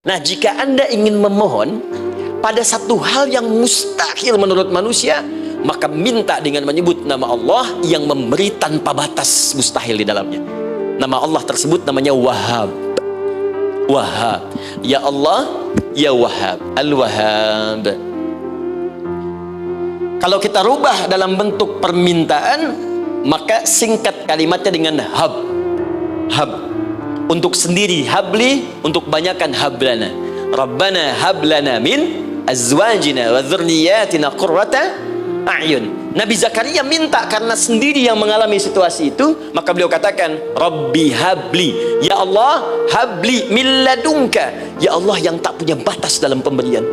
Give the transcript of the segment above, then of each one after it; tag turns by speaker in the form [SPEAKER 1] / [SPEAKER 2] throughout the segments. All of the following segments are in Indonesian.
[SPEAKER 1] Nah, jika Anda ingin memohon pada satu hal yang mustahil menurut manusia, maka minta dengan menyebut nama Allah yang memberi tanpa batas mustahil di dalamnya. Nama Allah tersebut namanya Wahhab. Wahhab. Ya Allah, Ya Wahhab. Al-Wahhab. Kalau kita rubah dalam bentuk permintaan, maka singkat kalimatnya dengan hab. Hab. Untuk sendiri habli, untuk banyakkan hablana. Rabbana hablana min azwajina wa dzurriyyatina qurrata a'yun. Nabi Zakaria minta karena sendiri yang mengalami situasi itu, maka beliau katakan, Rabbi habli, ya Allah, habli min ladunka, ya Allah yang tak punya batas dalam pemberian.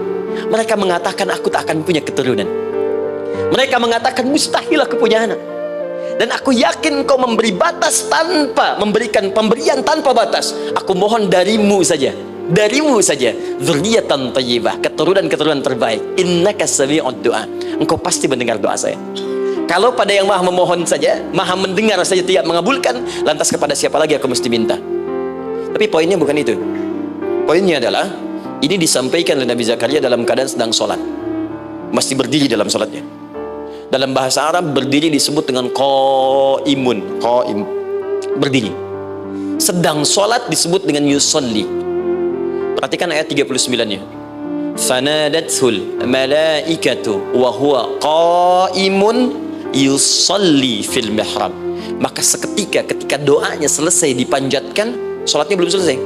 [SPEAKER 1] Mereka mengatakan aku tak akan punya keturunan. Mereka mengatakan mustahil aku punya anak. Dan aku yakin kau memberi batas tanpa memberikan pemberian tanpa batas. Aku mohon darimu saja, darimu saja, dzurriyyatan thayyibah, keturunan-keturunan terbaik. Innaka sami'ud du'a, engkau pasti mendengar doa saya. Kalau pada yang maha memohon saja, maha mendengar saja tidak mengabulkan, lantas kepada siapa lagi aku mesti minta? Tapi poinnya bukan itu. Poinnya adalah ini disampaikan oleh Nabi Zakaria dalam keadaan sedang sholat, masih berdiri dalam sholatnya. Dalam bahasa Arab berdiri disebut dengan qaimun, qaim, berdiri. Sedang sholat disebut dengan yusolli. Perhatikan ayat 39-nya. Fanadathul malaikatu wa huwa qaimun yusolli fil mihrab. Maka seketika ketika doanya selesai dipanjatkan, sholatnya belum selesai.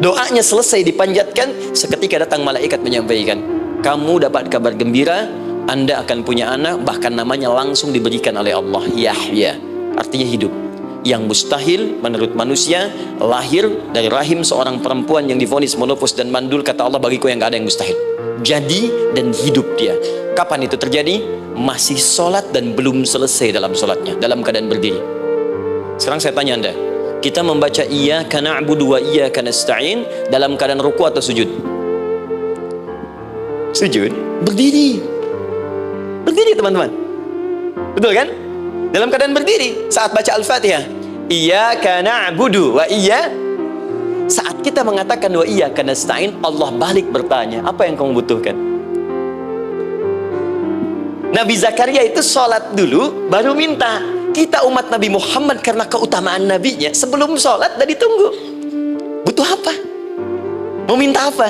[SPEAKER 1] Doanya selesai dipanjatkan, seketika datang malaikat menyampaikan, kamu dapat kabar gembira, Anda akan punya anak, bahkan namanya langsung diberikan oleh Allah, Yahya, artinya hidup. Yang mustahil menurut manusia, lahir dari rahim seorang perempuan yang divonis menopause dan mandul, kata Allah, bagiku yang gak ada yang mustahil. Jadi dan hidup dia. Kapan itu terjadi? Masih sholat dan belum selesai dalam sholatnya, dalam keadaan berdiri. Sekarang saya tanya Anda, kita membaca iyyaka na'budu wa iyyaka nasta'in dalam keadaan ruku atau sujud? Sujud, berdiri. Berdiri teman-teman, betul kan? Dalam keadaan berdiri saat baca Al-Fatihah, iyyaka na'budu wa iyya. Saat kita mengatakan wa iyyaka nasta'in, Allah balik bertanya, apa yang kamu butuhkan? Nabi Zakaria itu sholat dulu baru minta. Kita umat Nabi Muhammad karena keutamaan nabinya, sebelum sholat dah ditunggu. Butuh apa? Mau minta apa?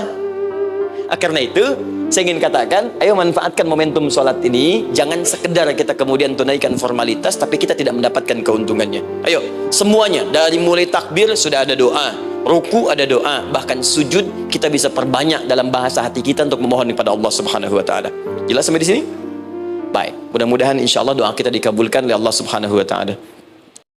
[SPEAKER 1] Karena itu saya ingin katakan, ayo manfaatkan momentum sholat ini. Jangan sekedar kita kemudian tunaikan formalitas, tapi kita tidak mendapatkan keuntungannya. Ayo, semuanya, dari mulai takbir sudah ada doa, ruku ada doa, bahkan sujud kita bisa perbanyak dalam bahasa hati kita untuk memohon kepada Allah Subhanahu wa Ta'ala. Jelas sampai di sini? Baik, mudah-mudahan insya Allah doa kita dikabulkan oleh Allah Subhanahu wa Ta'ala.